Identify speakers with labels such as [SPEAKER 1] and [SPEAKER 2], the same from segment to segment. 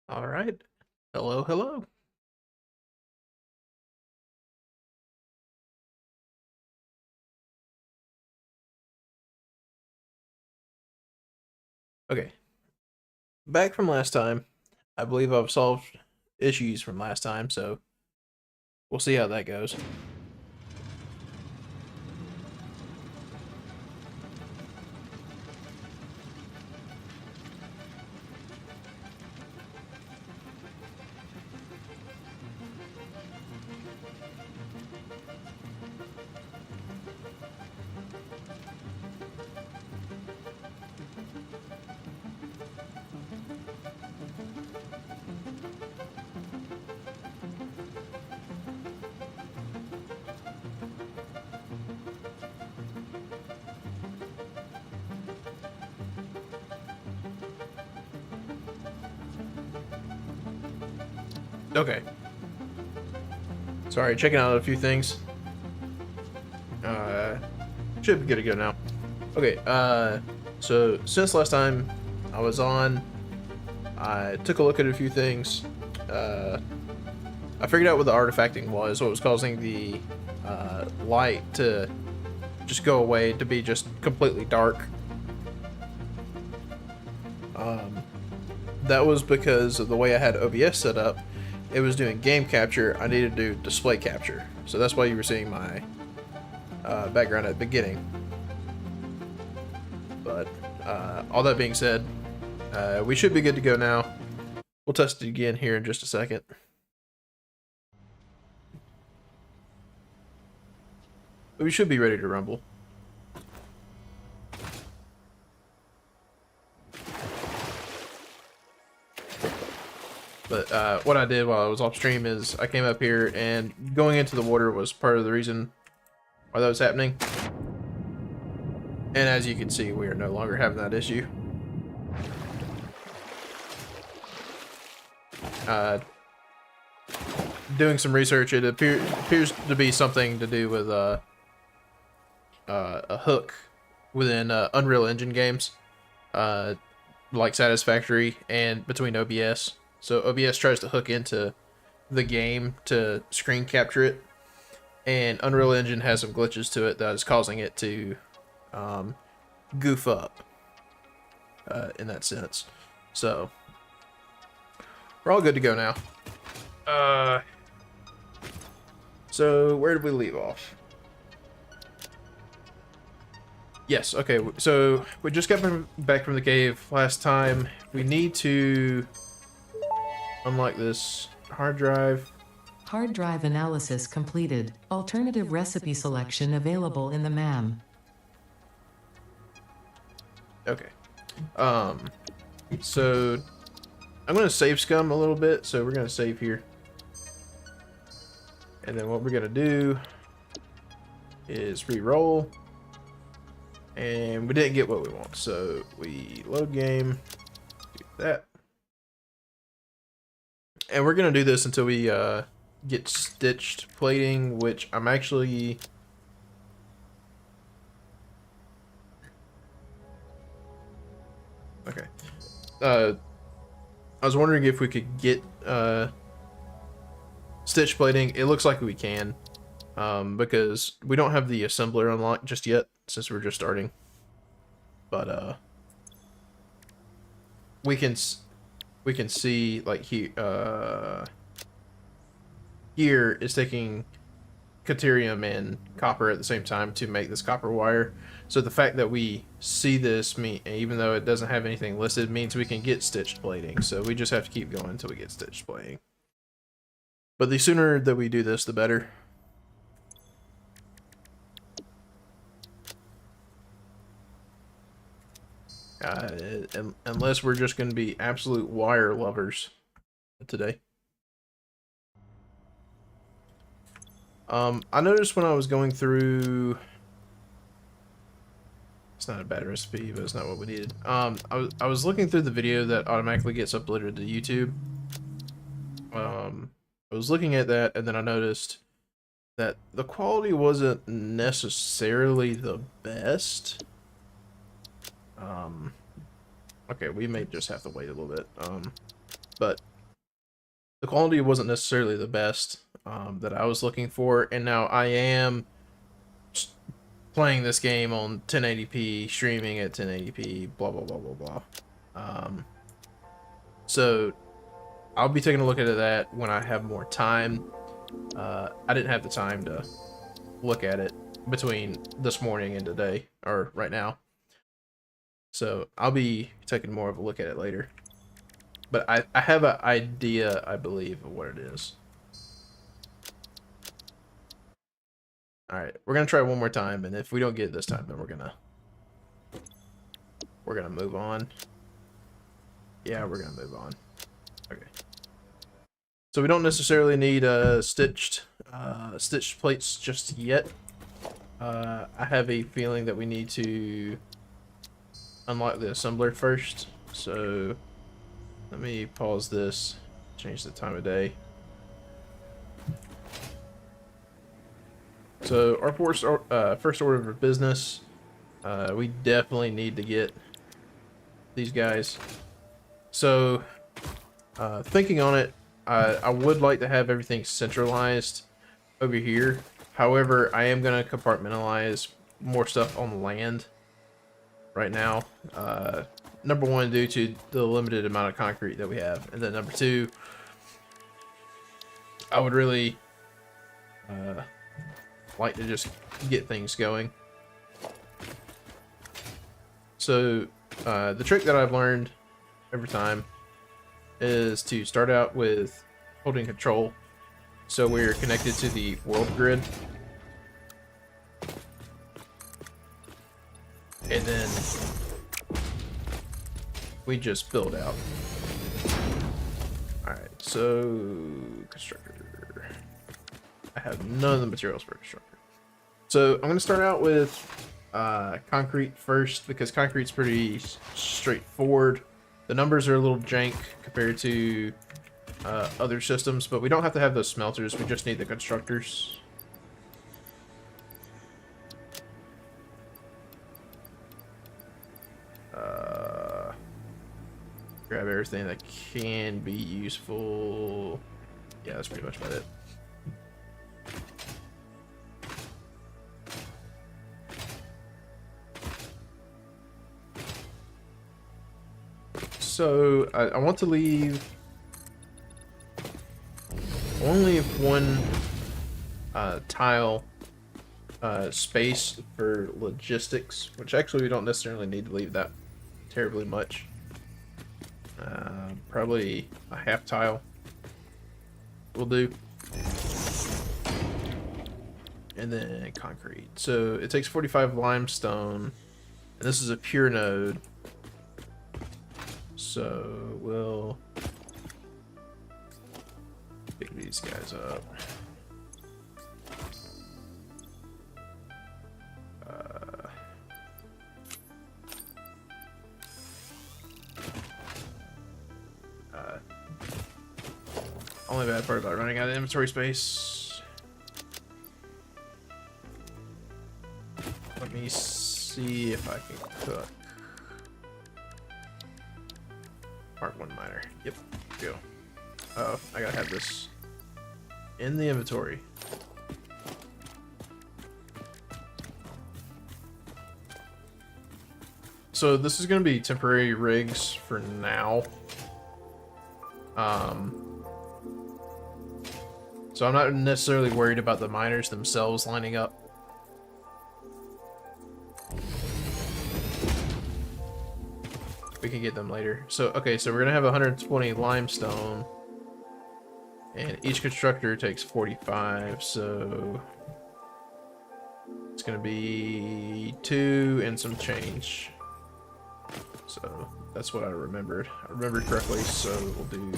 [SPEAKER 1] All right. Hello, hello. Okay. Back from last time. I believe I've solved issues from last time, so we'll see how that goes. Okay. Sorry, checking out a few things. Uh, should be good to go now. Okay, so since last time I was on, I took a look at a few things. I figured out what the artifacting was, what was causing the light to just go away, to be just completely dark. That was because of the way I had OBS set up. It was doing game capture. I needed to do display capture. So that's why you were seeing my background at the beginning. But all that being said, we should be good to go now. We'll test it again here in just a second. But we should be ready to rumble. But what I did while I was off stream is I came up here, and going into the water was part of the reason why that was happening. And as you can see, we are no longer having that issue. Doing some research, it appears to be something to do with a hook within Unreal Engine games, like Satisfactory, and between OBS. So OBS tries to hook into the game to screen capture it, and Unreal Engine has some glitches to it that is causing it to goof up in that sense. So we're all good to go now. So where did we leave off? Yes, okay, so we just got back from the cave last time. We need to unlock this hard drive.
[SPEAKER 2] Hard drive analysis completed. Alternative recipe selection available in the MAM.
[SPEAKER 1] Okay. So I'm gonna save scum a little bit, so we're gonna save here. And then what we're gonna do is re-roll. And we didn't get what we want, so we load game, do that. And we're gonna do this until we get stitched plating, which I'm actually okay. I was wondering if we could get stitch plating. It looks like we can, because we don't have the assembler unlocked just yet, since we're just starting. But we can see, like, here is taking Caterium and copper at the same time to make this copper wire. So the fact that we see this, even though it doesn't have anything listed, means we can get stitched plating. So we just have to keep going until we get stitched plating. But the sooner that we do this, the better. Unless we're just going to be absolute wire lovers today. I noticed when I was going through, it's not a bad recipe, but it's not what we needed. I was looking through the video that automatically gets uploaded to YouTube. I was looking at that, and then I noticed that the quality wasn't necessarily the best. Okay, we may just have to wait a little bit. But the quality wasn't necessarily the best that I was looking for, and now I am playing this game on 1080p, streaming at 1080p, blah blah blah blah blah. So I'll be taking a look at that when I have more time. I didn't have the time to look at it between this morning and today, or right now. So I'll be taking more of a look at it later. But I have an idea, I believe, of what it is. Alright, we're gonna try one more time, and if we don't get it this time, then we're gonna move on. Yeah, we're gonna move on. Okay. So we don't necessarily need stitched plates just yet. I have a feeling that we need to unlock the assembler first. So let me pause this, change the time of day. So our first order of business, we definitely need to get these guys. So thinking on it, I would like to have everything centralized over here. However, I am going to compartmentalize more stuff on land right now. Number one, due to the limited amount of concrete that we have. And then number two, I would really like to just get things going. So the trick that I've learned every time is to start out with holding control, so we're connected to the world grid, and then we just build out. Alright, so constructor. I have none of the materials for constructor. So I'm going to start out with concrete first, because concrete's pretty straightforward. The numbers are a little jank compared to other systems, but we don't have to have those smelters. We just need the constructors. Grab everything that can be useful. Yeah, that's pretty much about it. So I want to leave. I want to leave one tile space for logistics, which actually we don't necessarily need to leave that terribly much. Probably a half tile will do. And then concrete. So it takes 45 limestone, and this is a pure node. So we'll pick these guys up. Only bad part about running out of inventory space. Let me see if I can cook. Mark one miner. Yep, go. Oh, I gotta have this in the inventory. So this is gonna be temporary rigs for now. So I'm not necessarily worried about the miners themselves lining up. We can get them later. So, okay, so we're gonna have 120 limestone, and each constructor takes 45, so it's gonna be 2 and some change. So that's what I remembered. I remembered correctly, so we'll do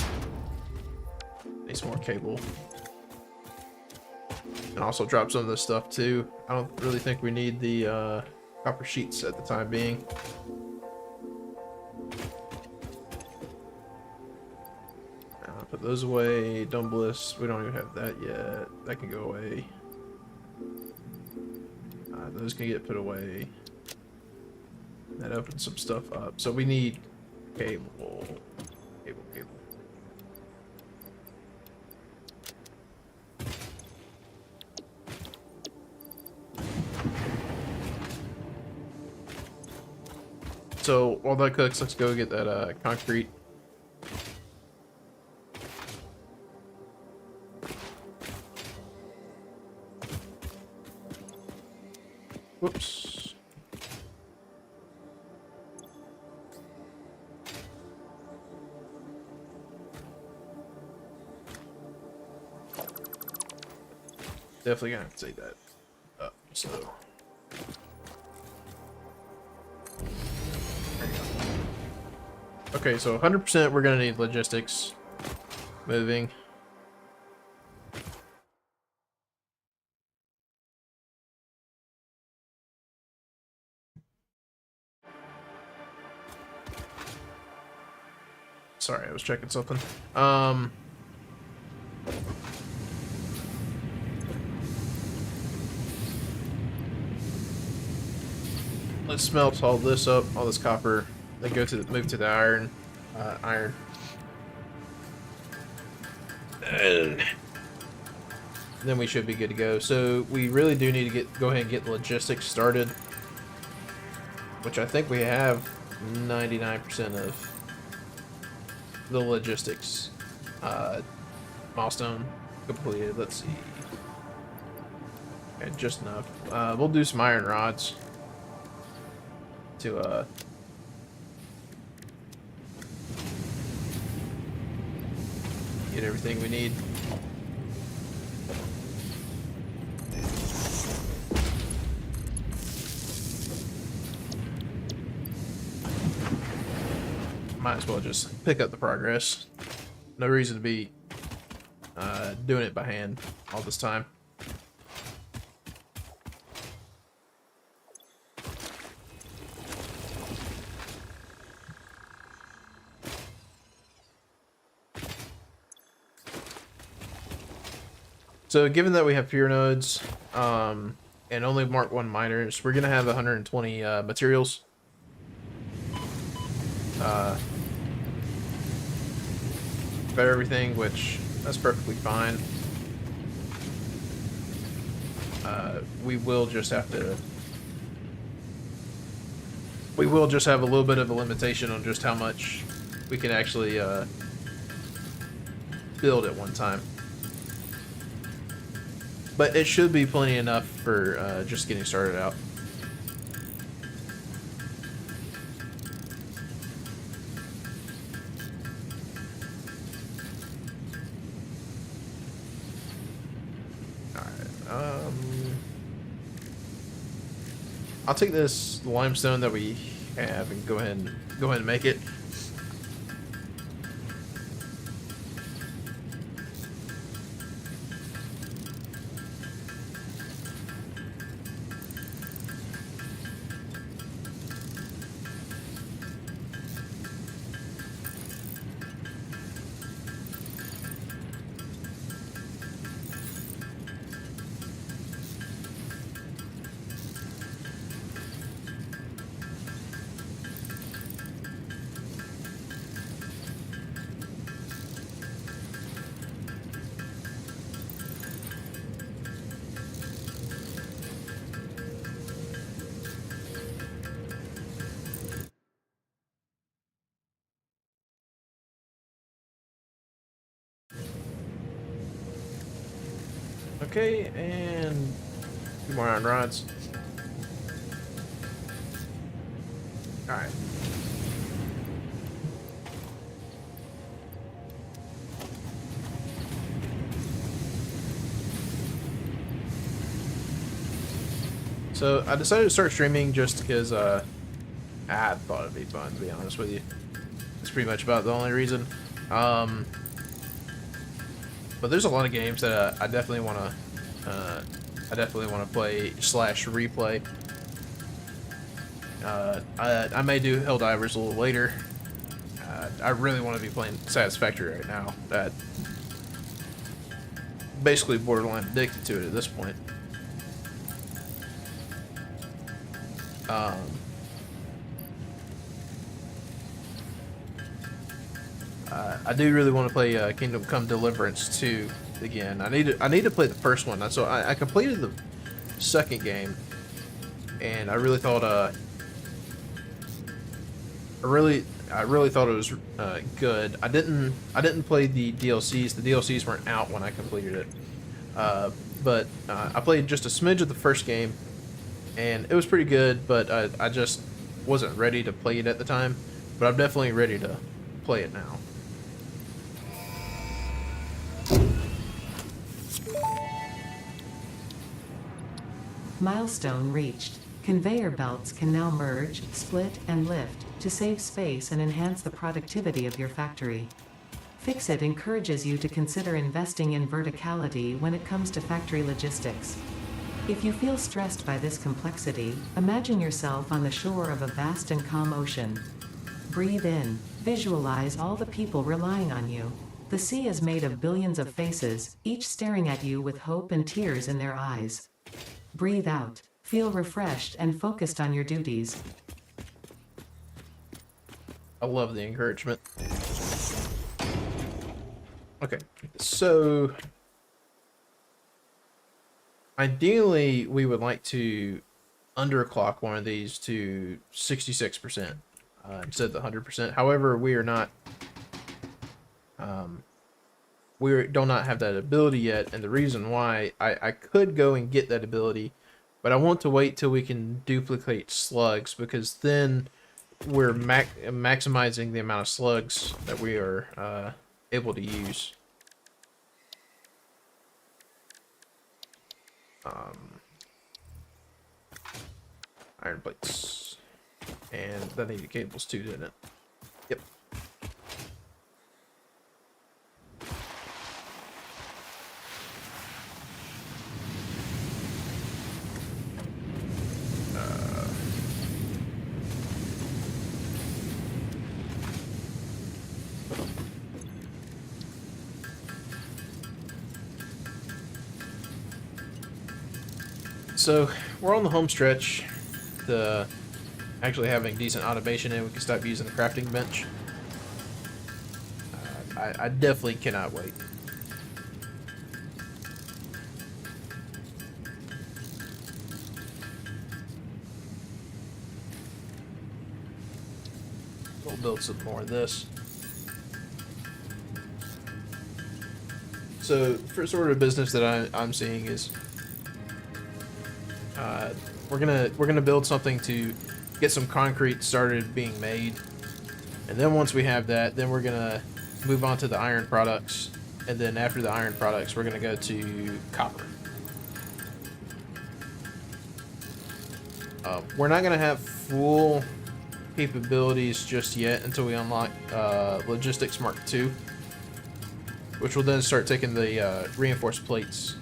[SPEAKER 1] need some more cable. And also drop some of this stuff too. I don't really think we need the copper sheets at the time being. Put those away. Dumb bliss, we don't even have that yet. That can go away. Those can get put away. That opens some stuff up. So we need cable. Cable. So while that cooks, let's go get that concrete. Whoops. Definitely gonna have to take that up, so. There you go. Okay, so 100% we're gonna need logistics moving. Sorry, I was checking something. Let's smelt all this up, all this copper, then move to the iron. And then we should be good to go. So we really do need to go ahead and get the logistics started, which I think we have 99% of the logistics milestone completed. Let's see. Okay, just enough. We'll do some iron rods to get everything we need. Might as well just pick up the progress. No reason to be doing it by hand all this time. So given that we have pure nodes and only Mark 1 miners, we're gonna have 120 materials. For everything, which that's perfectly fine. We will just have a little bit of a limitation on just how much we can actually build at one time. But it should be plenty enough for just getting started out. I'll take this limestone that we have and go ahead and make it. Okay, and 2 more iron rods. Alright. So I decided to start streaming just because I thought it'd be fun, to be honest with you. It's pretty much about the only reason. But there's a lot of games that I definitely want to play / replay. I may do Helldivers a little later. I really want to be playing Satisfactory right now. That basically borderline addicted to it at this point. I do really want to play Kingdom Come Deliverance 2 again. I need to play the first one. So I completed the second game, and I really thought I really thought it was good. I didn't play the DLCs. The DLCs weren't out when I completed it. But I played just a smidge of the first game, and it was pretty good. But I just wasn't ready to play it at the time. But I'm definitely ready to play it now.
[SPEAKER 2] Milestone reached. Conveyor belts can now merge, split, and lift to save space and enhance the productivity of your factory. Fixit encourages you to consider investing in verticality when it comes to factory logistics. If you feel stressed by this complexity, imagine yourself on the shore of a vast and calm ocean. Breathe in. Visualize all the people relying on you. The sea is made of billions of faces, each staring at you with hope and tears in their eyes. Breathe out. Feel refreshed and focused on your duties.
[SPEAKER 1] I love the encouragement. Okay, so ideally we would like to underclock one of these to 66% instead of the 100%. However, we are not we do not have that ability yet, and the reason why I could go and get that ability, but I want to wait till we can duplicate slugs, because then we're maximizing the amount of slugs that we are able to use. Iron plates. And that needed cables too, didn't it? Yep. So we're on the home stretch to actually having decent automation, and we can start using the crafting bench. I definitely cannot wait. We'll build some more of this. So, first order of business that I'm seeing is we're gonna build something to get some concrete started being made, and then once we have that, then we're gonna move on to the iron products, and then after the iron products, we're gonna go to copper. We're not gonna have full capabilities just yet until we unlock Logistics Mark II, which will then start taking the reinforced plates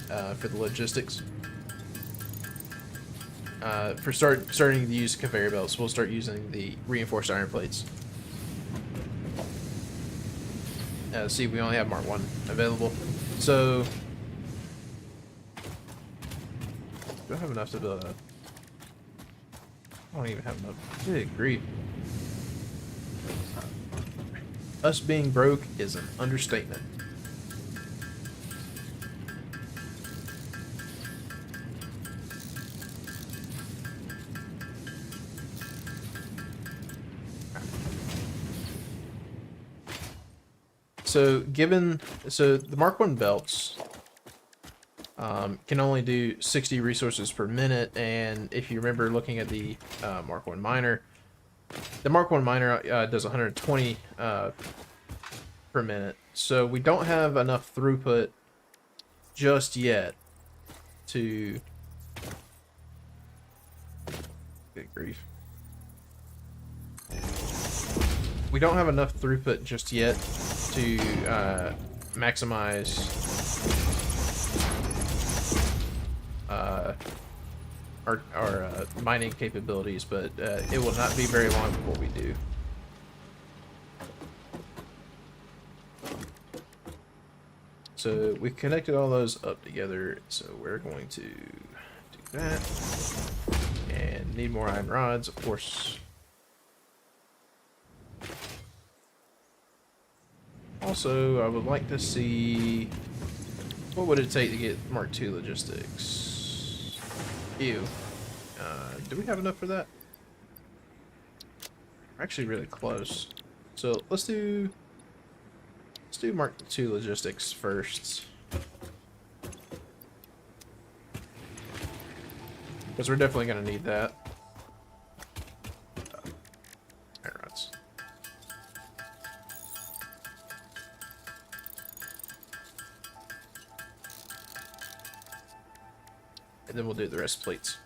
[SPEAKER 1] for the logistics. For starting to use conveyor belts, we'll start using the reinforced iron plates. See, we only have Mark 1 available. So, do I have enough to build a... I don't even have enough. Good grief. Us being broke is an understatement. So the Mark 1 belts can only do 60 resources per minute, and if you remember looking at the Mark 1 miner, the Mark 1 miner does 120 per minute. So we don't have enough throughput just yet to... Good grief. We don't have enough throughput just yet to maximize our mining capabilities, but it will not be very long before we do. So we connected all those up together, so we're going to do that. And need more iron rods, of course. Also, I would like to see what would it take to get Mark II logistics. Ew. Do we have enough for that? We're actually really close. So let's do Mark II logistics first. Because we're definitely going to need that. Iron rods. And then we'll do the rest plates.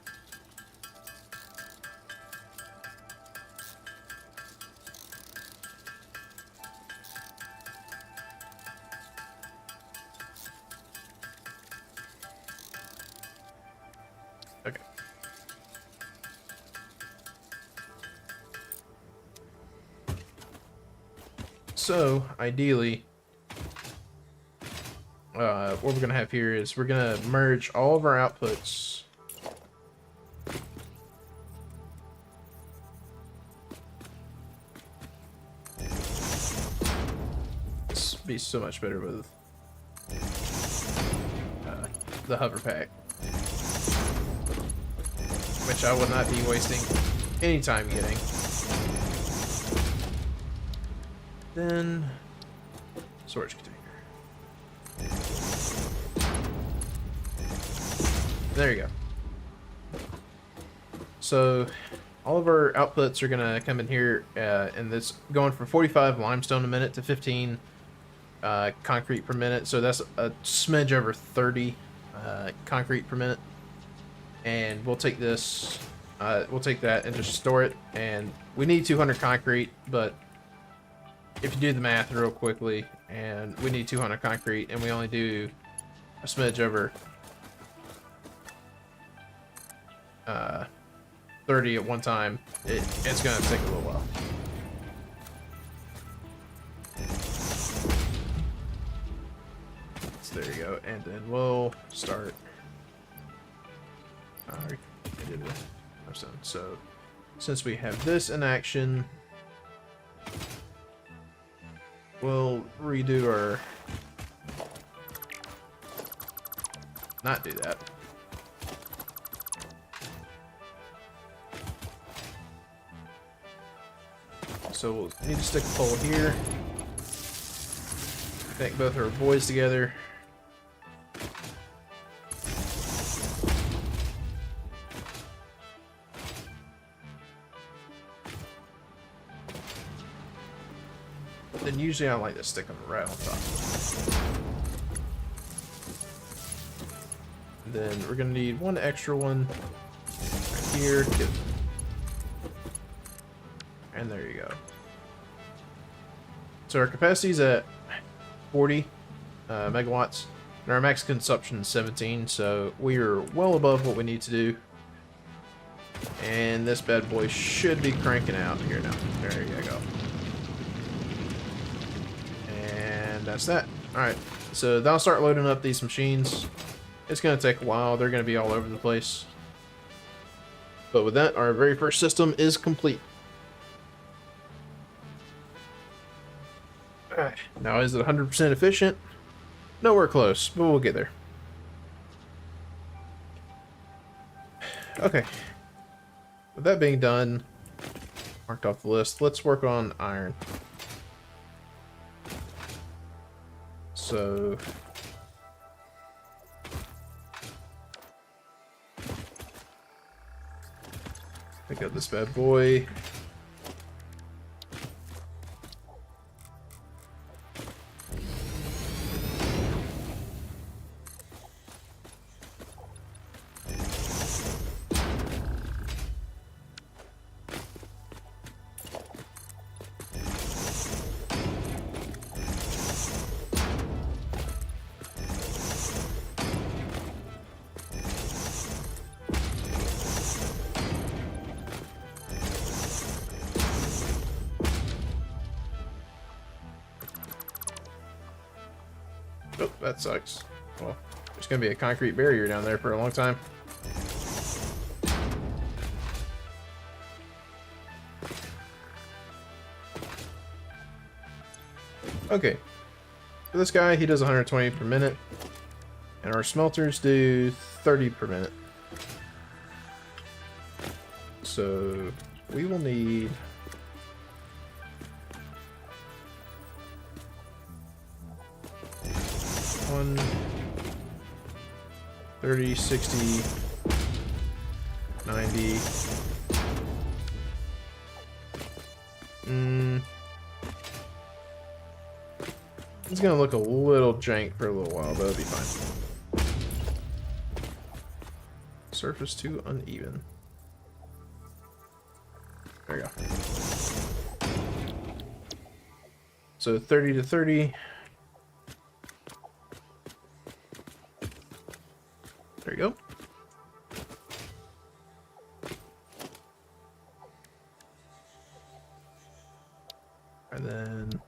[SPEAKER 1] Okay. So, ideally, what we're going to have here is we're going to merge all of our outputs. This would be so much better with the hover pack, which I will not be wasting any time getting. Then storage container. There you go. So all of our outputs are gonna come in here, and it's going from 45 limestone a minute to 15 concrete per minute. So that's a smidge over 30 concrete per minute. And we'll take this, we'll take that and just store it. And we need 200 concrete, but if you do the math real quickly, and we need 200 concrete, and we only do a smidge over 30 at one time, it's gonna take a little while. So there you go, and then we'll start. I did it. So since we have this in action, we'll redo our... Not do that. So we'll need to stick a pole here. Connect both our boys together. Then usually I like to stick them right on top. And then we're gonna need one extra one right here. And there you go. So our capacity is at 40 megawatts, and our max consumption is 17. So we are well above what we need to do. And this bad boy should be cranking out here now. There you go. That's that. Alright, so that'll start loading up these machines. It's going to take a while. They're going to be all over the place. But with that, our very first system is complete. Alright, now is it 100% efficient? Nowhere close, but we'll get there. Okay. With that being done, marked off the list, let's work on iron. So pick up this bad boy. Oh, that sucks. Well, there's gonna be a concrete barrier down there for a long time. Okay. For this guy, he does 120 per minute. And our smelters do 30 per minute. So we will need 1, 30, 60, 90. It's gonna look a little jank for a little while, but it'll be fine. Surface too uneven. There we go. So 30 to 30. There you go. And then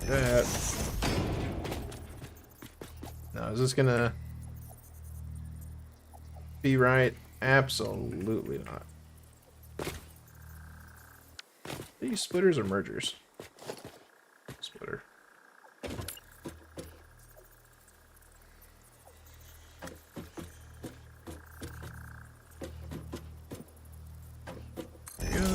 [SPEAKER 1] that. Now, is this gonna be right? Absolutely not. Are these splitters or mergers? Splitter. There you go.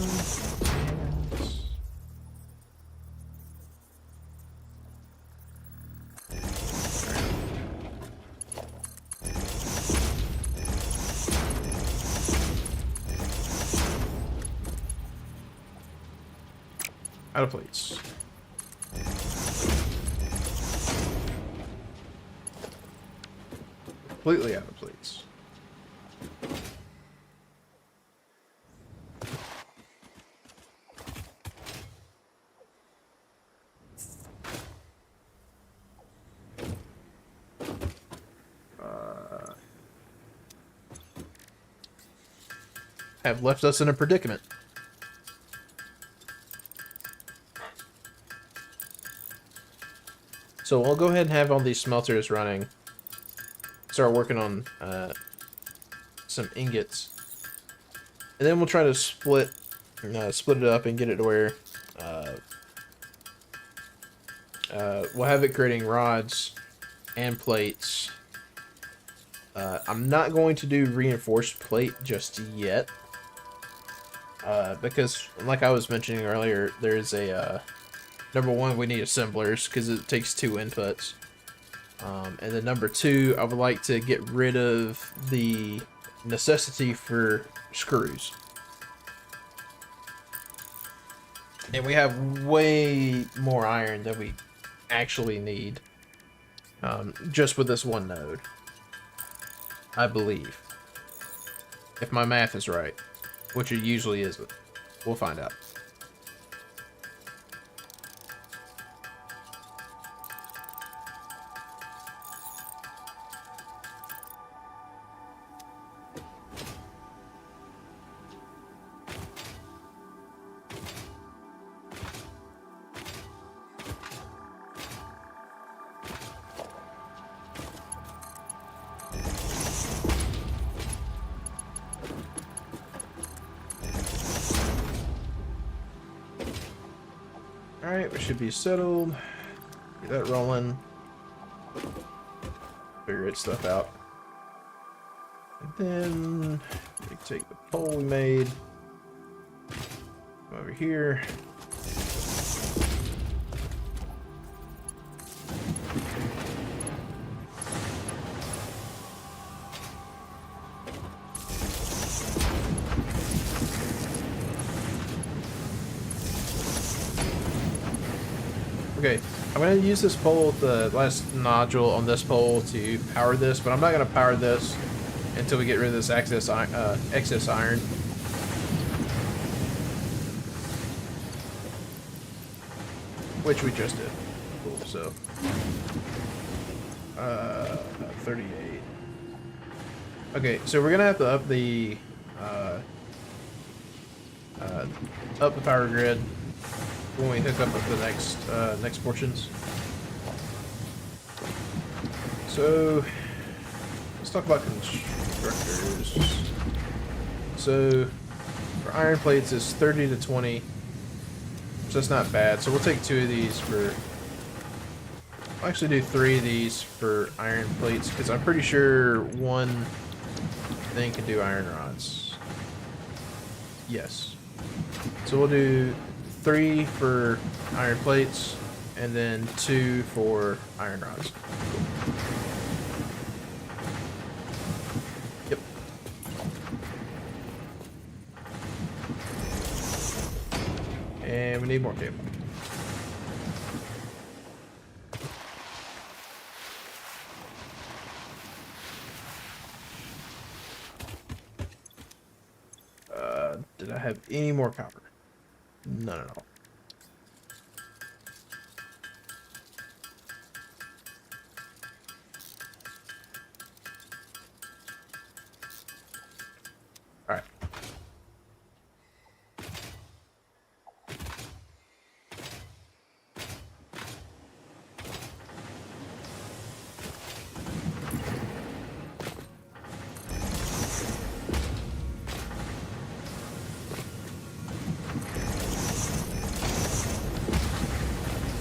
[SPEAKER 1] Out of plates. Completely out of plates. Have left us in a predicament. So we'll go ahead and have all these smelters running. Start working on some ingots, and then we'll try to split it up and get it to where we'll have it creating rods and plates. I'm not going to do reinforced plate just yet because, like I was mentioning earlier, there's a number one, we need assemblers because it takes 2 inputs. And then number 2, I would like to get rid of the necessity for screws. And we have way more iron than we actually need just with this one node, I believe. If my math is right, which it usually isn't. We'll find out. Alright, we should be settled. Get that rolling. Figure its stuff out. And then we take the pole we made. Come over here. Okay, I'm going to use this pole, the last nodule on this pole, to power this, but I'm not going to power this until we get rid of this excess iron. Which we just did. Cool, so. 38. Okay, so we're going to have to up the power grid when we hook up with the next portions. So let's talk about constructors. So for iron plates, it's 30 to 20. So it's not bad. So we'll take 2 of these for... I'll actually do 3 of these for iron plates, because I'm pretty sure one thing can do iron rods. Yes. So we'll do 3 for iron plates, and then 2 for iron rods. Yep. And we need more cable. Did I have any more copper? None at all. All right.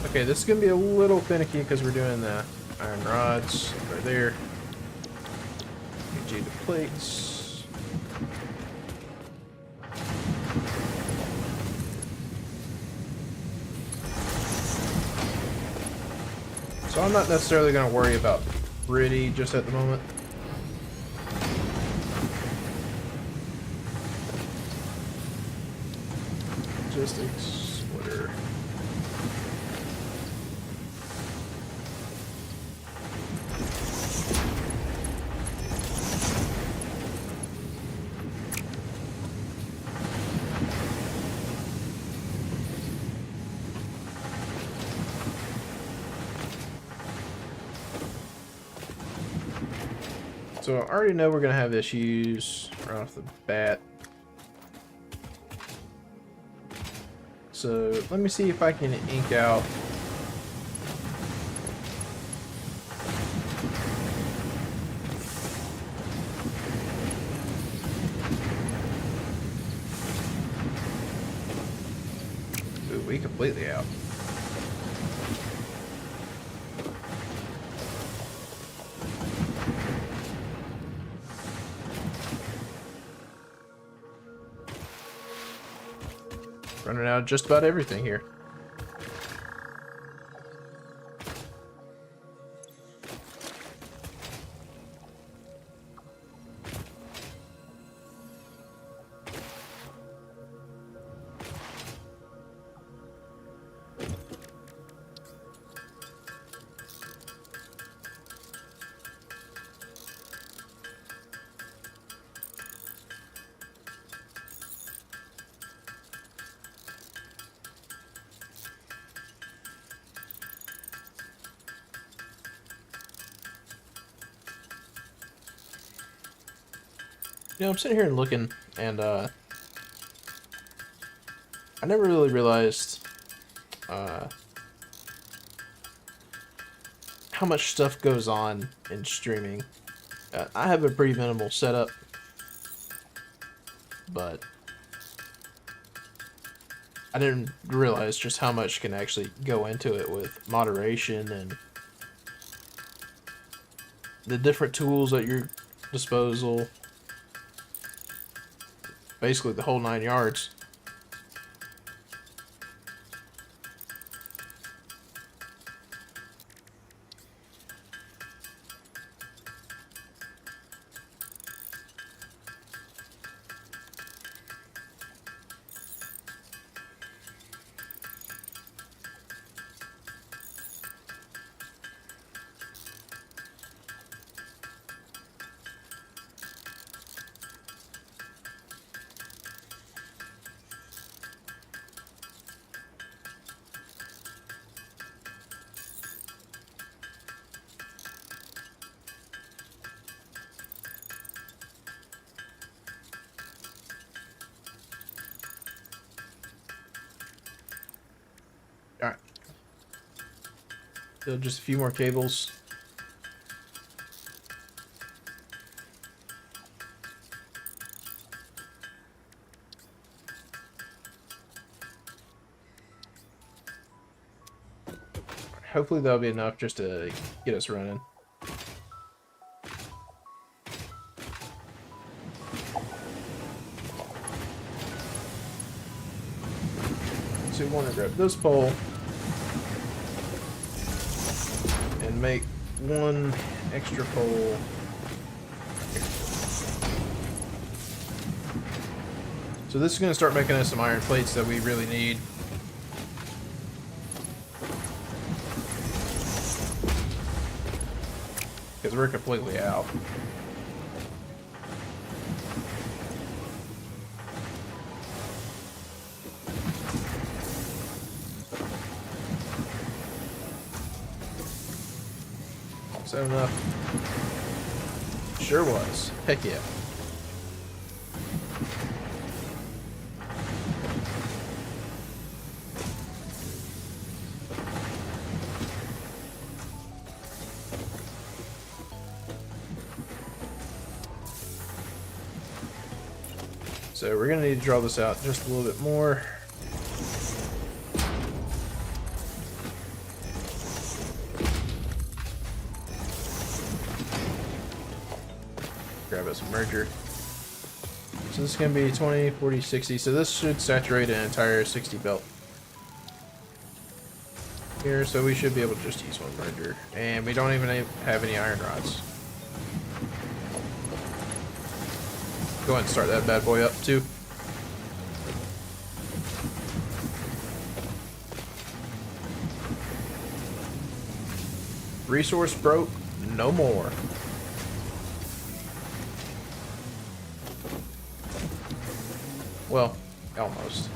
[SPEAKER 1] Okay, this is gonna be a little finicky because we're doing the iron rods right there. G the plates. So I'm not necessarily gonna worry about pretty just at the moment. Just a splitter. So I already know we're gonna have issues right off the bat. So let me see if I can ink out ooh, we completely out. Running out of just about everything here. You know, I'm sitting here and looking, and I never really realized how much stuff goes on in streaming. I have a pretty minimal setup, but I didn't realize just how much can actually go into it with moderation and the different tools at your disposal. Basically the whole 9 yards. Alright. Still just a few more cables. Hopefully that'll be enough just to get us running. So we want to grab this pole and make one extra pole. So this is going to start making us some iron plates that we really need. Because we're completely out. Was that enough? Sure was. Heck yeah. So we're going to need to draw this out just a little bit more. Grab us a merger. So this is going to be 20, 40, 60. So this should saturate an entire 60 belt here. So we should be able to just use one merger. And we don't even have any iron rods. Go ahead and start that bad boy up too. Resource broke, no more. Well, almost.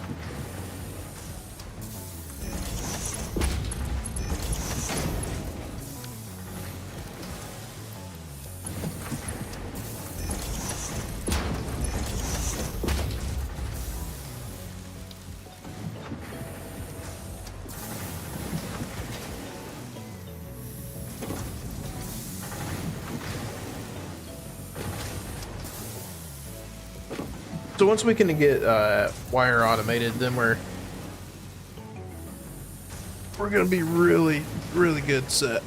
[SPEAKER 1] So once we can get wire automated, then we're gonna be really good set.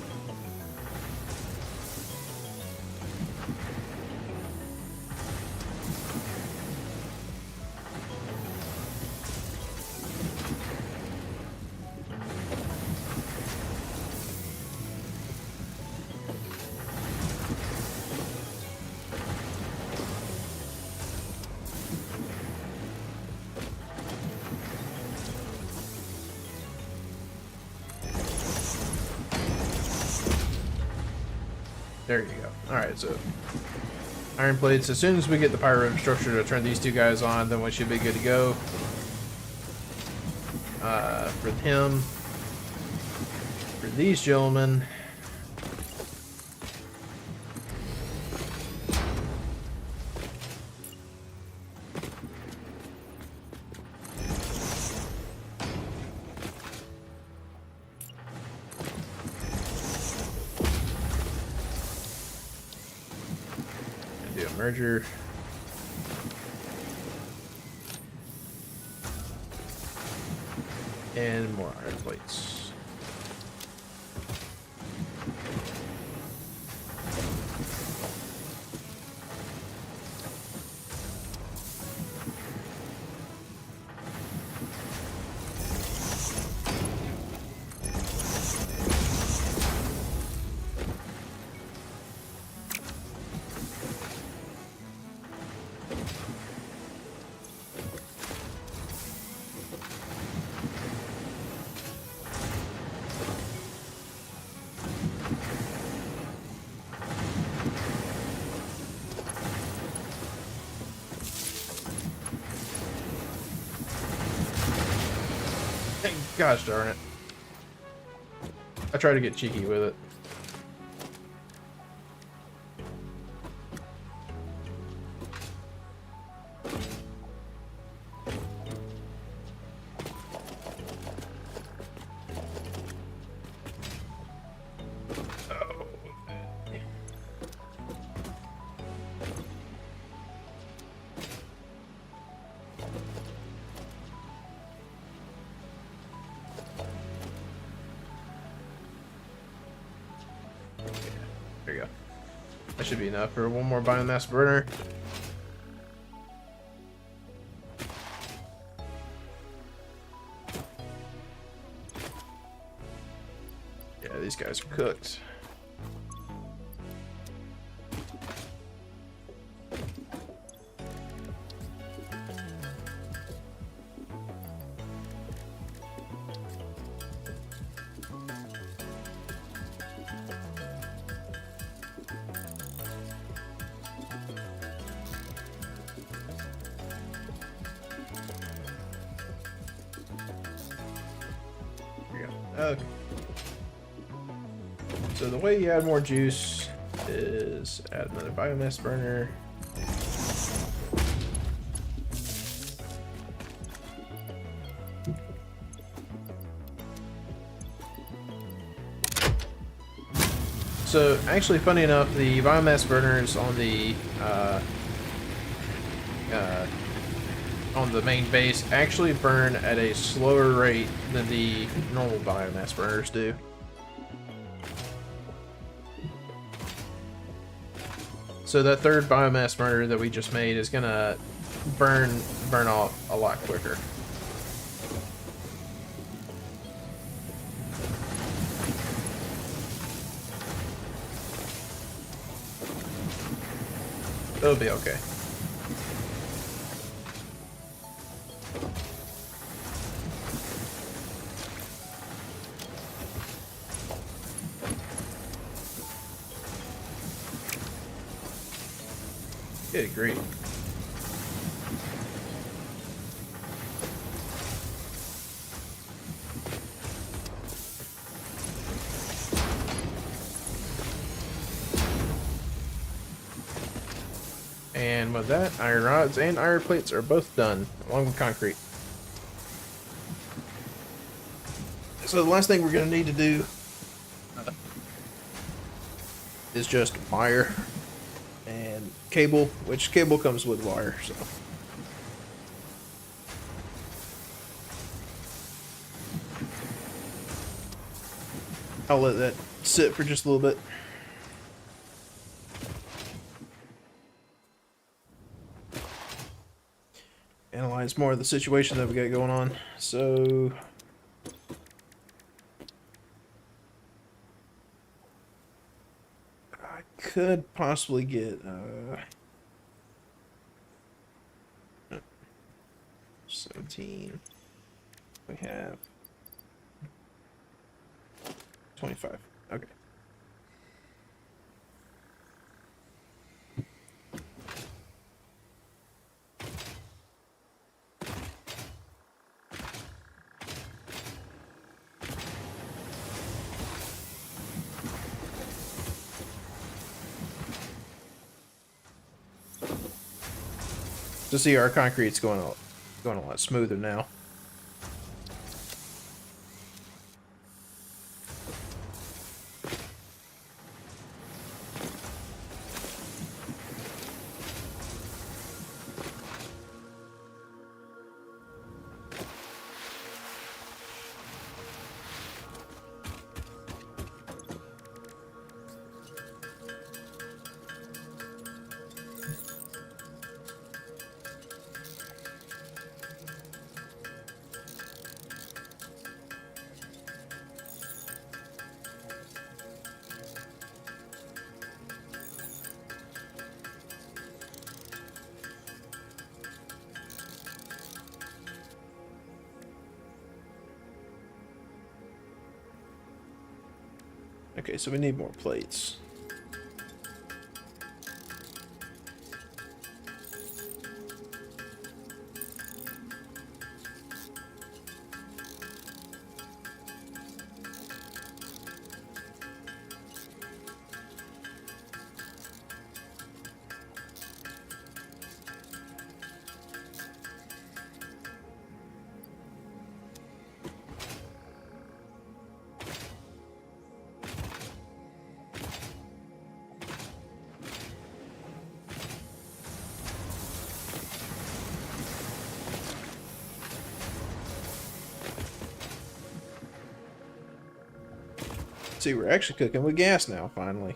[SPEAKER 1] There you go. Alright, so iron plates. As soon as we get the pyro infrastructure to turn these two guys on, then we should be good to go. For him. For these gentlemen. Do a merger. And more iron plates. Gosh darn it. I try to get cheeky with it. There you go. That should be enough for one more biomass burner. Yeah, these guys are cooked. Okay. So the way you add more juice is add another biomass burner. So actually, funny enough, the biomass burners on the main base actually burn at a slower rate than the normal biomass burners do. So that third biomass burner that we just made is gonna burn off a lot quicker. It'll be okay. Good grief. And with that, iron rods and iron plates are both done, along with concrete. So the last thing we're going to need to do is just wire and cable, which cable comes with wire, so. I'll let that sit for just a little bit. Analyze more of the situation that we got going on. So I could possibly get 17. We have 25. Okay. To see our concrete's going a lot smoother now. Okay, so we need more plates. See, we're actually cooking with gas now, finally.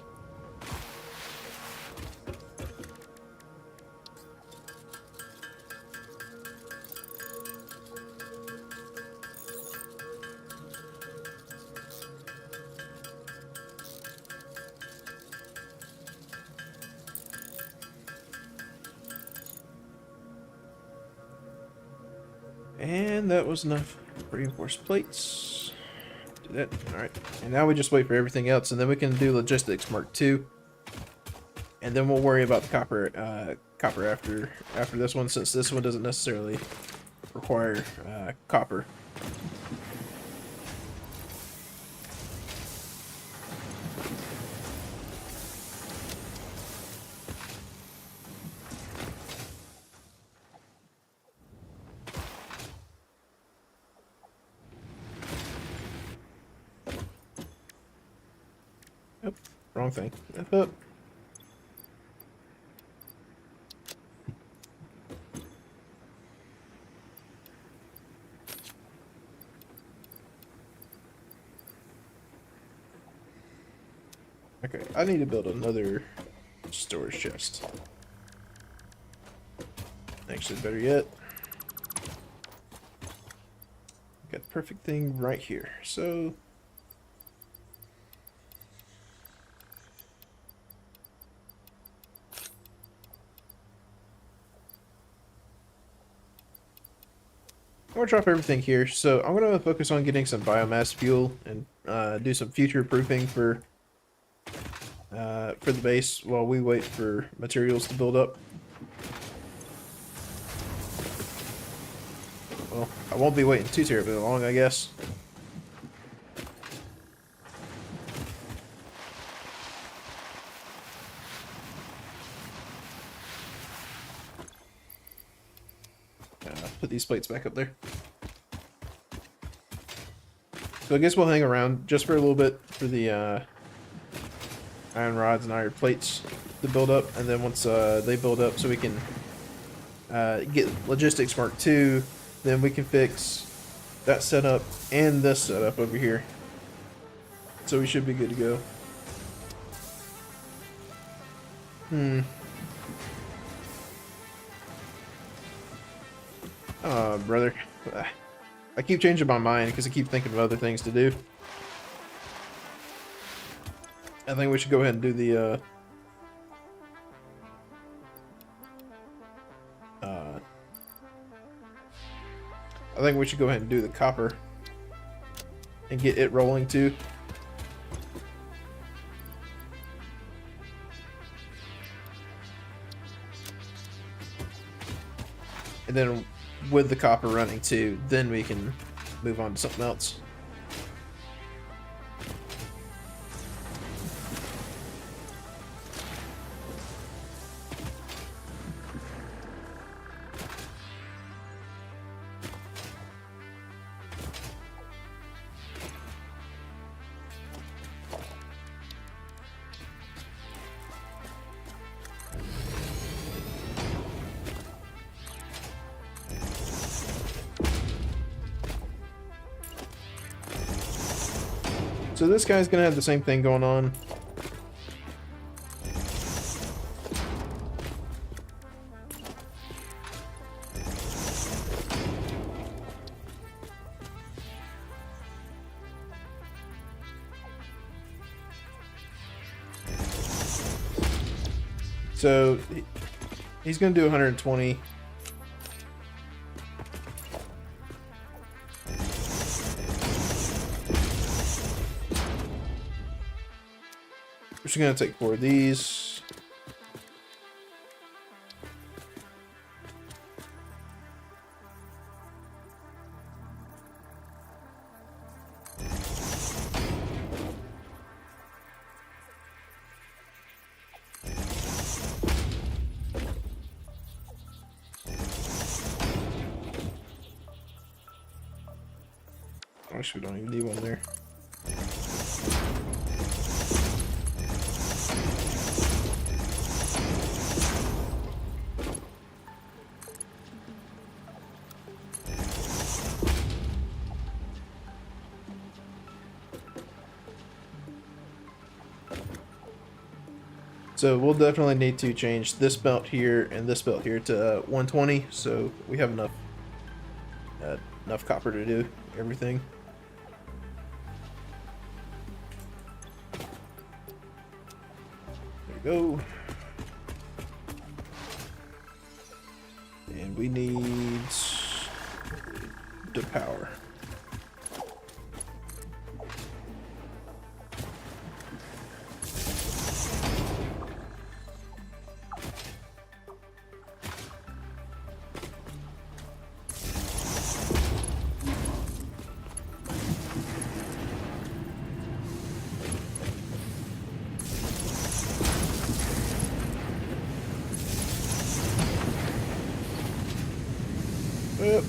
[SPEAKER 1] And that was enough reinforced plates. Do that. Alright. And now we just wait for everything else, and then we can do logistics Mark II. And then we'll worry about the copper after this one, since this one doesn't necessarily require copper. Nope, wrong thing. Up. Okay, I need to build another storage chest. Actually, better yet, got the perfect thing right here. So I'm gonna drop everything here. So I'm gonna focus on getting some biomass fuel and do some future proofing for the base while we wait for materials to build up. Well, I won't be waiting too terribly long, I guess. Put these plates back up there. So I guess we'll hang around just for a little bit for the iron rods and iron plates to build up, and then once they build up, so we can get logistics Mark II, then we can fix that setup and this setup over here. So we should be good to go. Oh, brother. I keep changing my mind because I keep thinking of other things to do. I think we should go ahead and do the I think we should go ahead and do the copper and get it rolling too. And then with the copper running too, then we can move on to something else. So this guy's gonna have the same thing going on. So he's gonna do 120. We're just gonna take 4 of these. Actually, we don't even need one there. So we'll definitely need to change this belt here and this belt here to 120, so we have enough copper to do everything. There we go. And we need to power. Yep.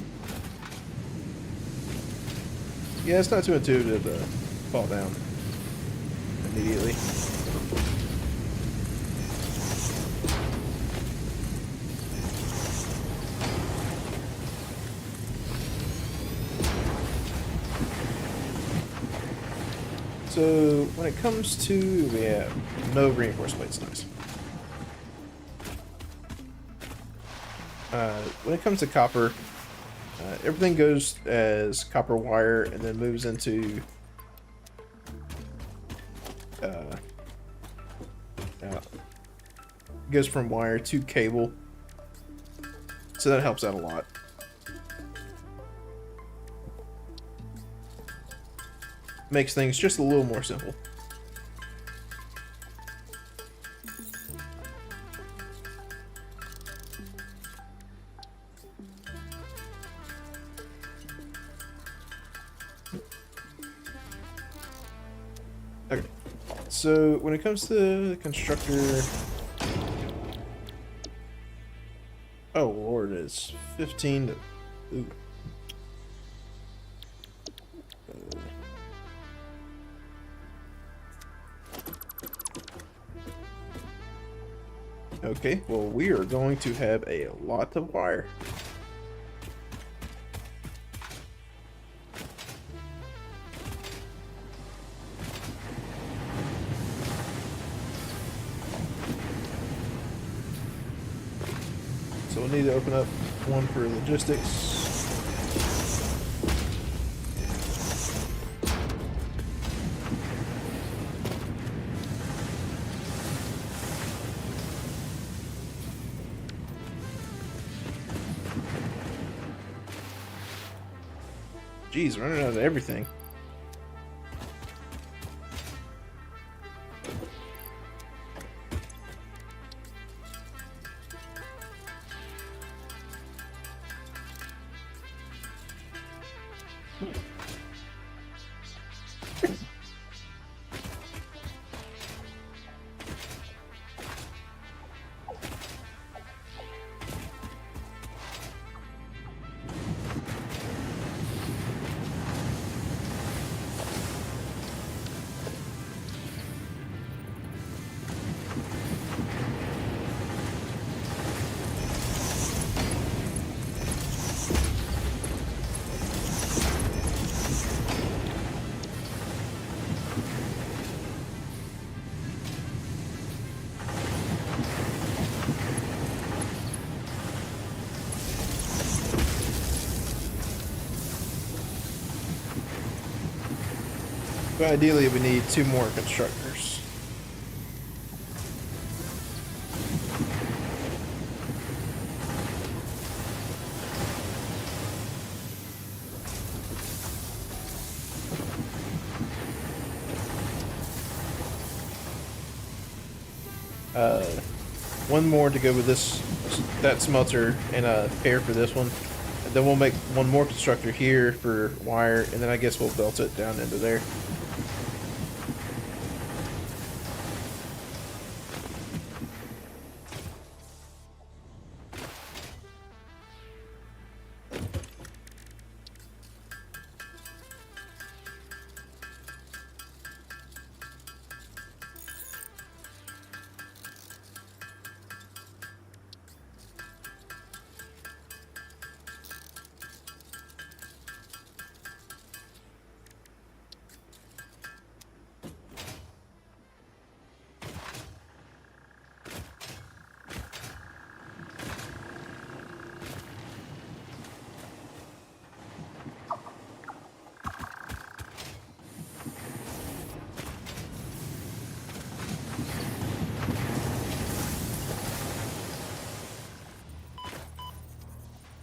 [SPEAKER 1] Yeah, it's not too intuitive to fall down immediately. So when it comes to, we have no reinforced plates, nice. When it comes to copper, everything goes as copper wire and then moves into goes from wire to cable, so that helps out a lot. Makes things just a little more simple. Okay, so when it comes to the constructor, oh lord, it's 15 to, ooh. Okay, well we are going to have a lot of wire. So we'll need to open up one for logistics. Jeez, running out of everything. But ideally, we need 2 more constructors. One more to go with that smelter, and a pair for this one. And then we'll make one more constructor here for wire, and then I guess we'll belt it down into there.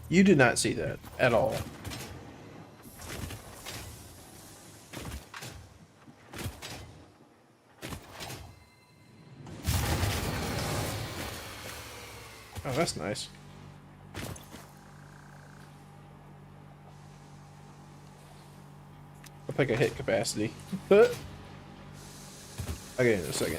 [SPEAKER 1] You did not see that at all. Oh, that's nice. I'll pick a hit capacity. But I'll get it in a second.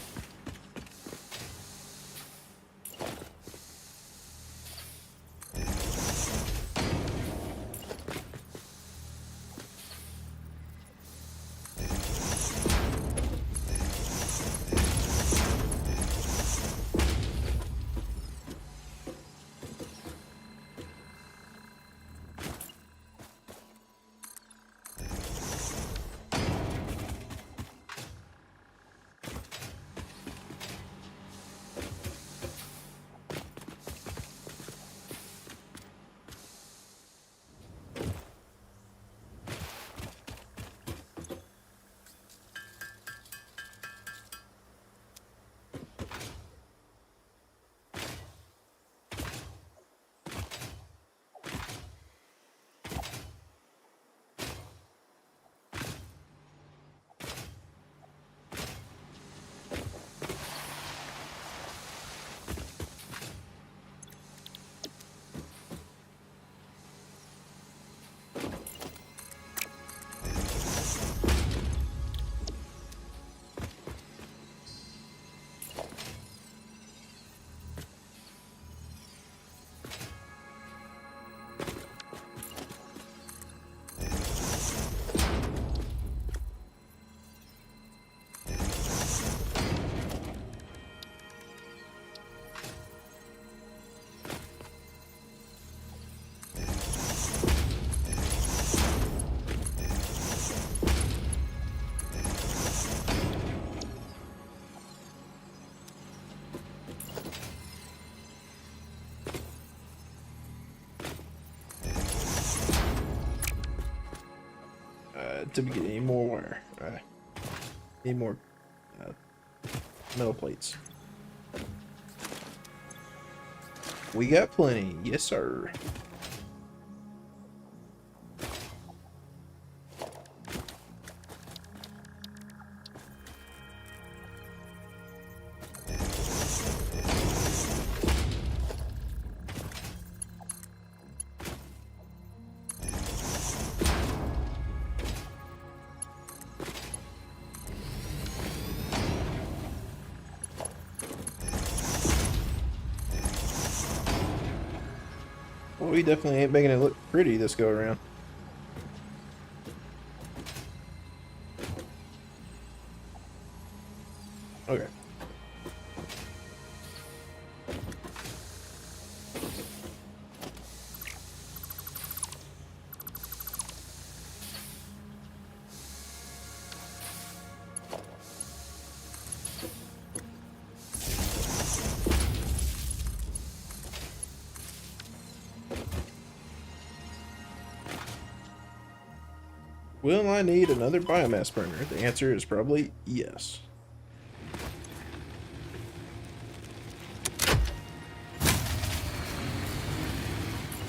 [SPEAKER 1] Did we get any more wire? Need more metal plates. We got plenty, yes sir. Well, we definitely ain't making it look pretty this go around. Okay. Will I need another biomass burner? The answer is probably yes.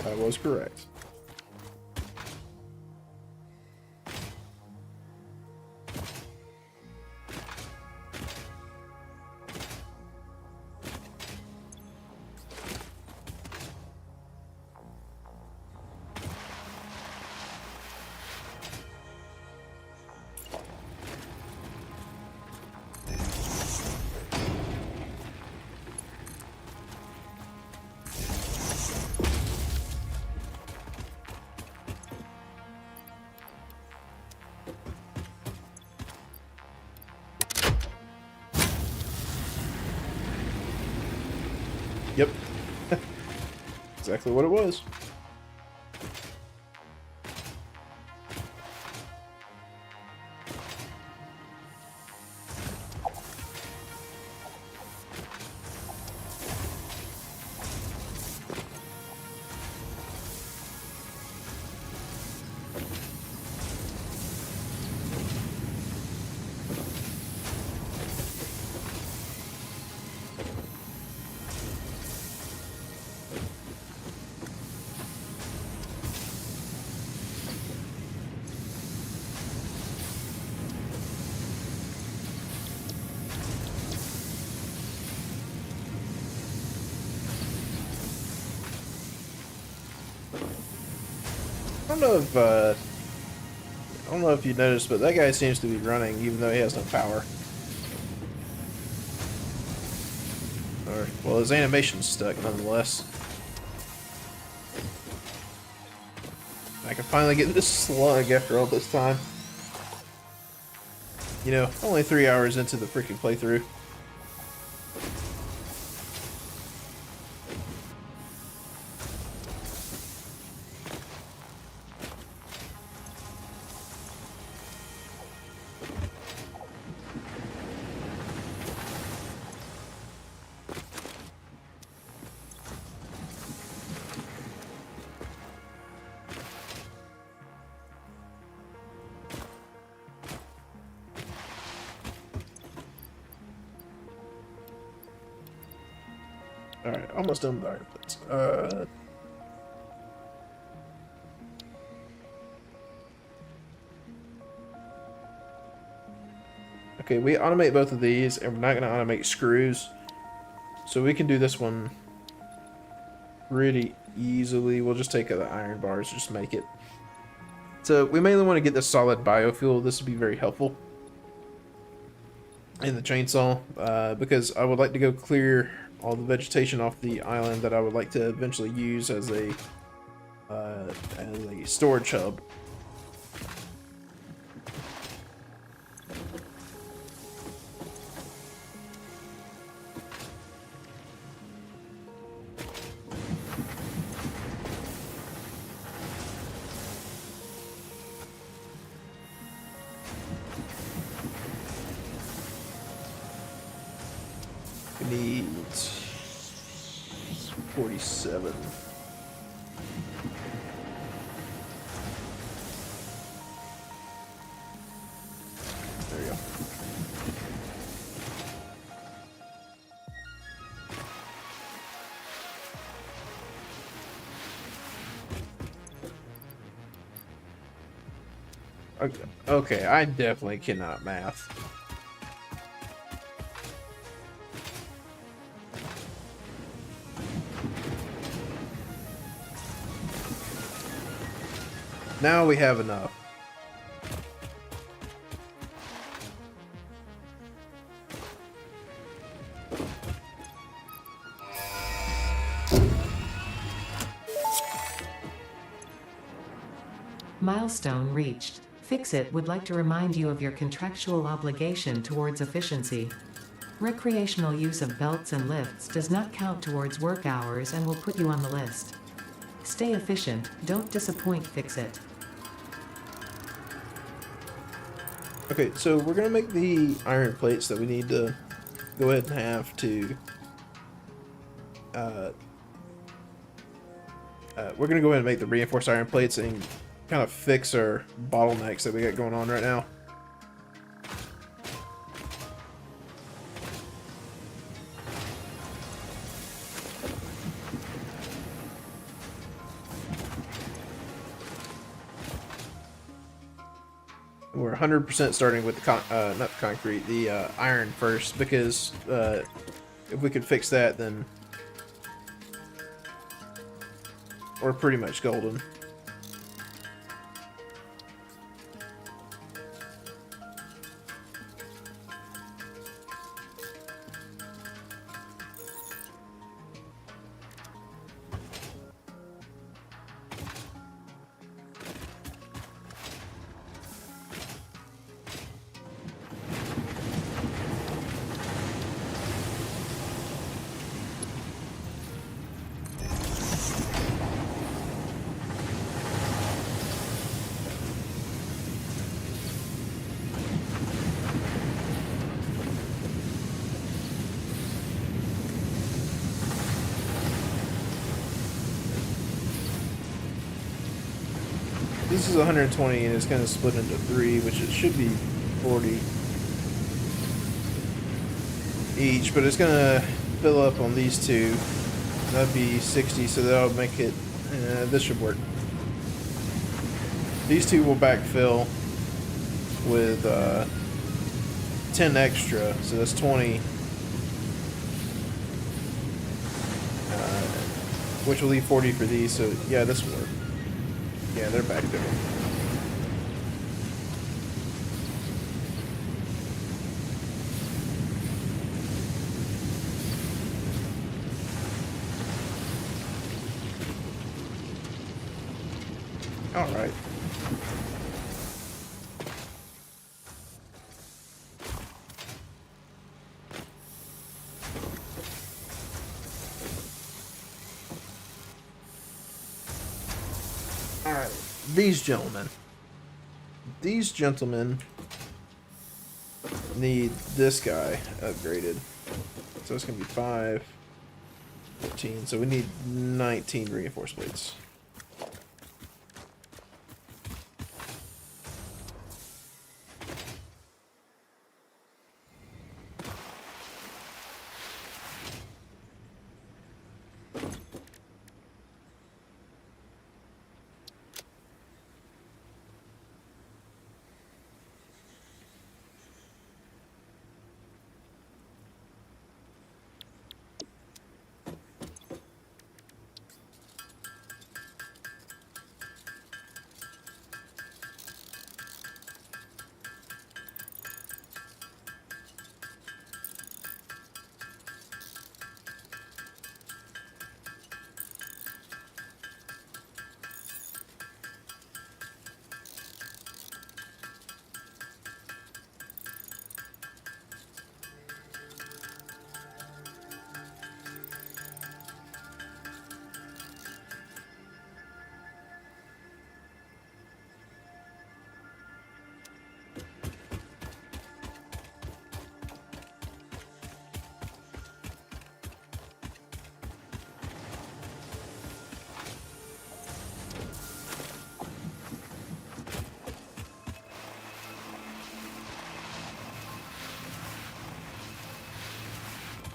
[SPEAKER 1] I was correct. Yep. Exactly what it was. I don't know if you noticed, but that guy seems to be running even though he has no power. Or, well, his animation's stuck nonetheless. I can finally get this slug after all this time. You know, only 3 hours into the freaking playthrough. Alright, almost done with iron plates. Okay, we automate both of these, and we're not going to automate screws. So we can do this one pretty easily. We'll just take the iron bars, just make it. So we mainly want to get the solid biofuel. This would be very helpful in the chainsaw, because I would like to go clear all the vegetation off the island that I would like to eventually use as a storage hub. We need 47. There we go. Okay, I definitely cannot math. Now we have enough.
[SPEAKER 2] Milestone reached. Fix-It would like to remind you of your contractual obligation towards efficiency. Recreational use of belts and lifts does not count towards work hours and will put you on the list. Stay efficient, don't disappoint Fix-It.
[SPEAKER 1] Okay, so we're gonna make the iron plates that we need to go ahead and have to we're gonna go ahead and make the reinforced iron plates and kind of fix our bottlenecks that we got going on right now. We're 100% starting with the not the concrete, the iron first, because if we could fix that, then we're pretty much golden. This is 120 and it's kind of split into 3, which it should be 40 each, but it's gonna fill up on these two. That'd be 60, so that'll make it, this should work. These two will backfill with 10 extra, so that's 20, which will leave 40 for these, so yeah, this will work. Yeah, they're back there. All right. All right. These gentlemen need this guy upgraded. So it's going to be 5, 14. So we need 19 reinforced plates.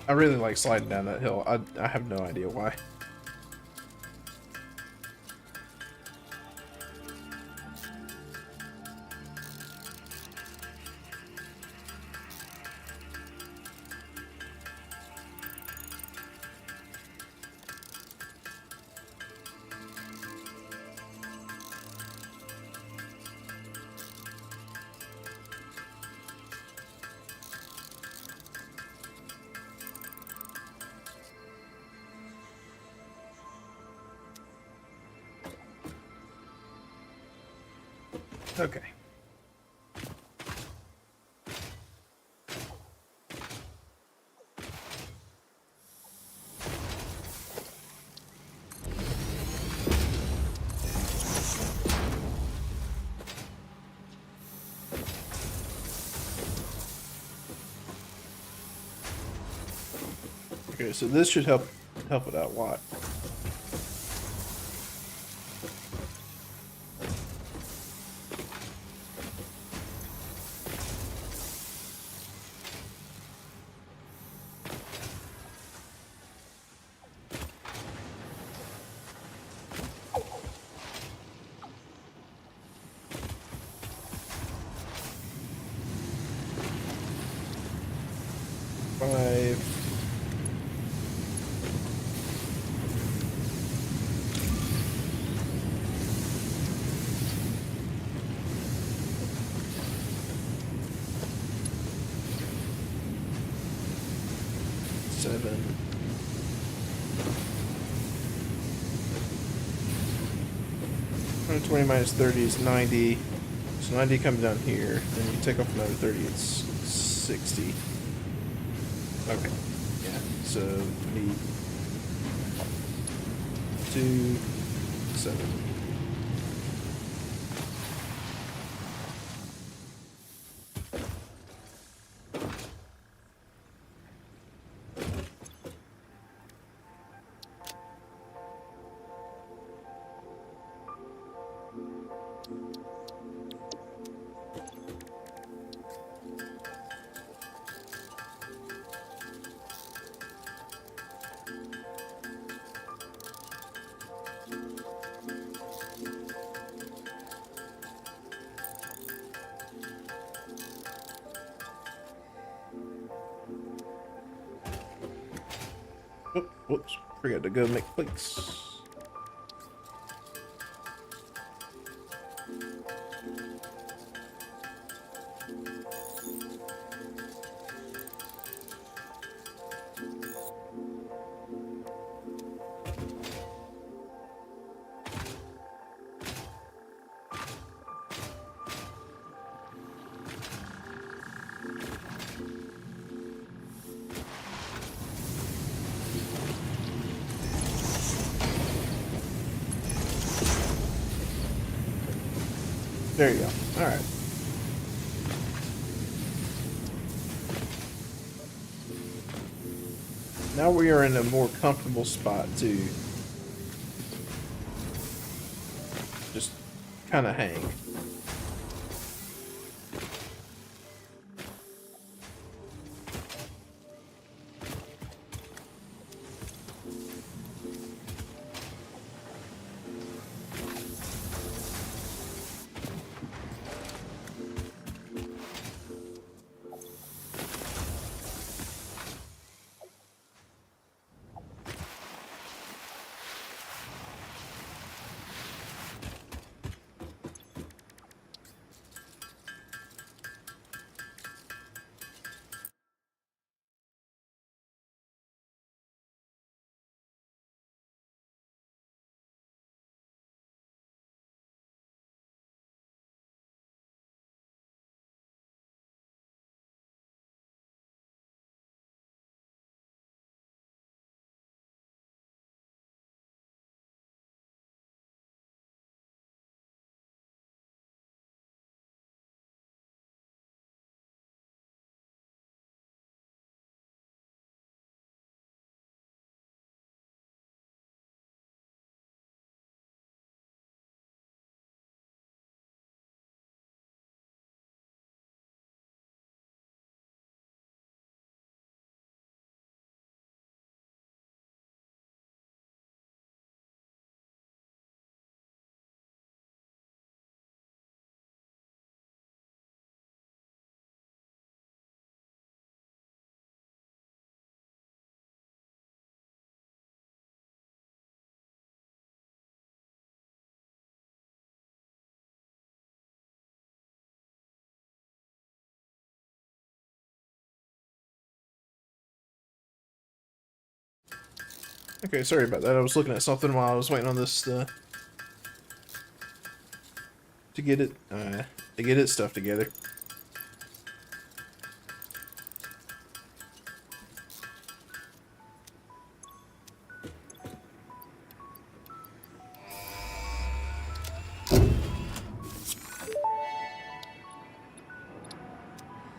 [SPEAKER 1] I really like sliding down that hill. I have no idea why. Okay. Okay, so this should help it out a lot. Five. Seven. 120 minus 30 is 90. So 90 comes down here. Then you take off another 30, it's 60. Okay. Yeah. So we need 2, 7. Oh, whoops. Forgot to go make plates. There you go. All right. Now we are in a more comfortable spot to just kind of hang. Okay, sorry about that. I was looking at something while I was waiting on this to get its stuff together.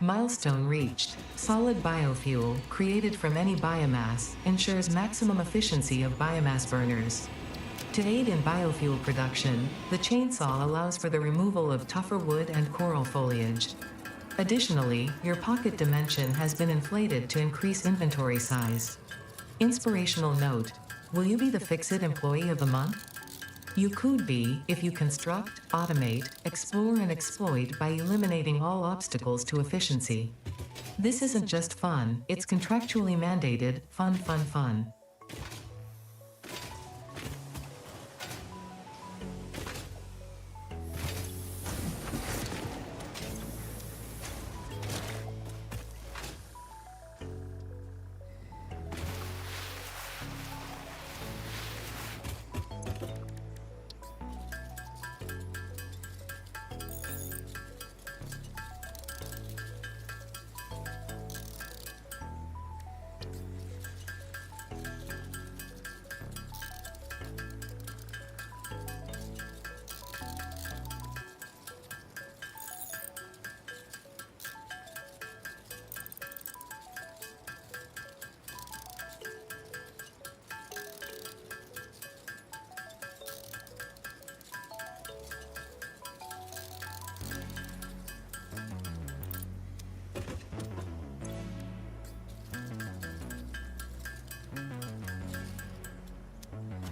[SPEAKER 2] Milestone reached. Solid biofuel, created from any biomass, ensures maximum efficiency of biomass burners. To aid in biofuel production, the chainsaw allows for the removal of tougher wood and coral foliage. Additionally, your pocket dimension has been inflated to increase inventory size. Inspirational note: will you be the Fix-It Employee of the Month? You could be if you construct, automate, explore and exploit by eliminating all obstacles to efficiency. This isn't just fun, it's contractually mandated, fun, fun, fun.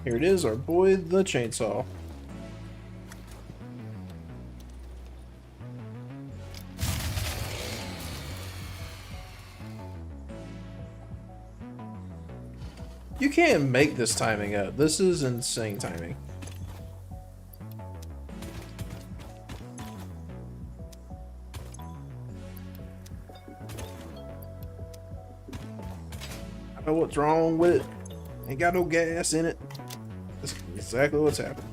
[SPEAKER 1] Here it is, our boy, the chainsaw. You can't make this timing up. This is insane timing. I know what's wrong with it. Ain't got no gas in it. That's exactly what's happening.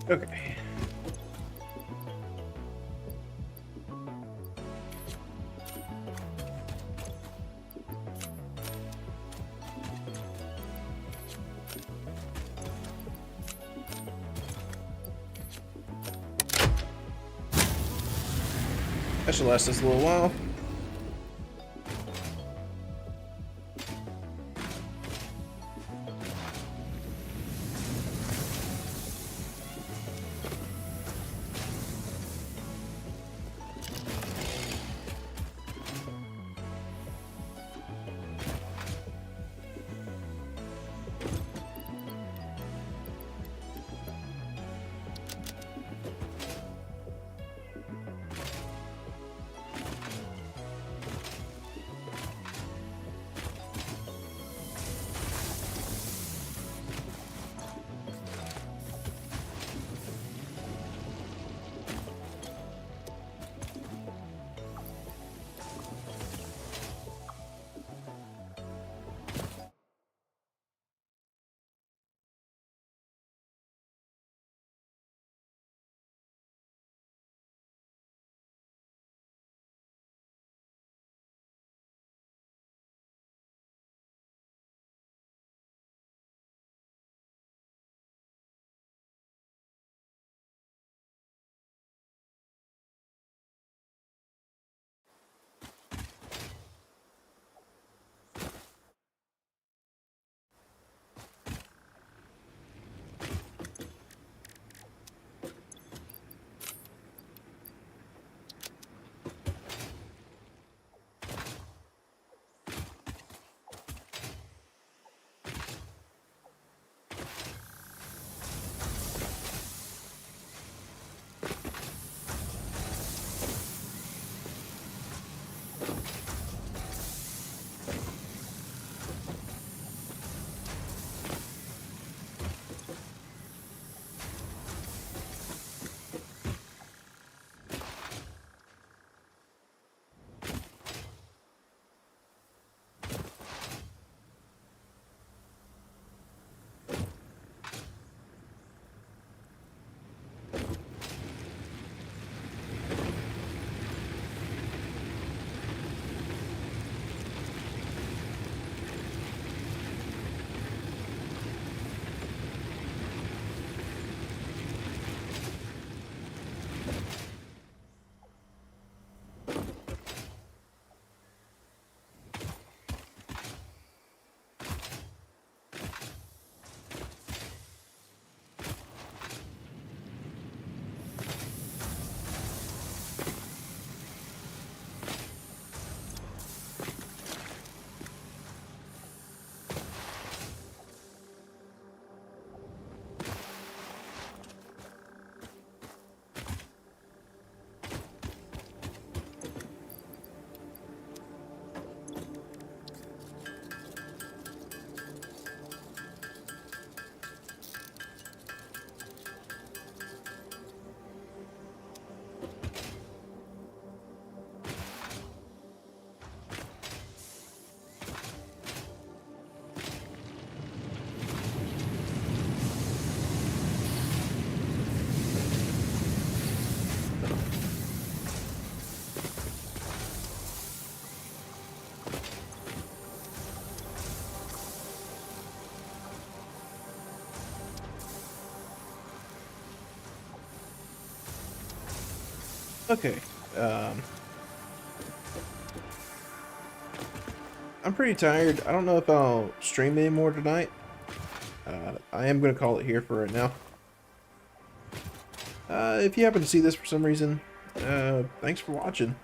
[SPEAKER 1] Okay. That should last us a little while. Okay. Um, I'm pretty tired. I don't know if I'll stream anymore tonight. I am going to call it here for right now. If you happen to see this for some reason, thanks for watching.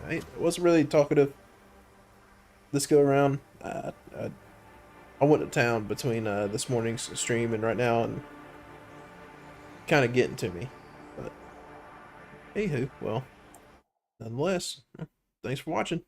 [SPEAKER 1] I wasn't really talkative this go around. I went to town between this morning's stream and right now, and kind of getting to me. But anywho, well, nonetheless, thanks for watching.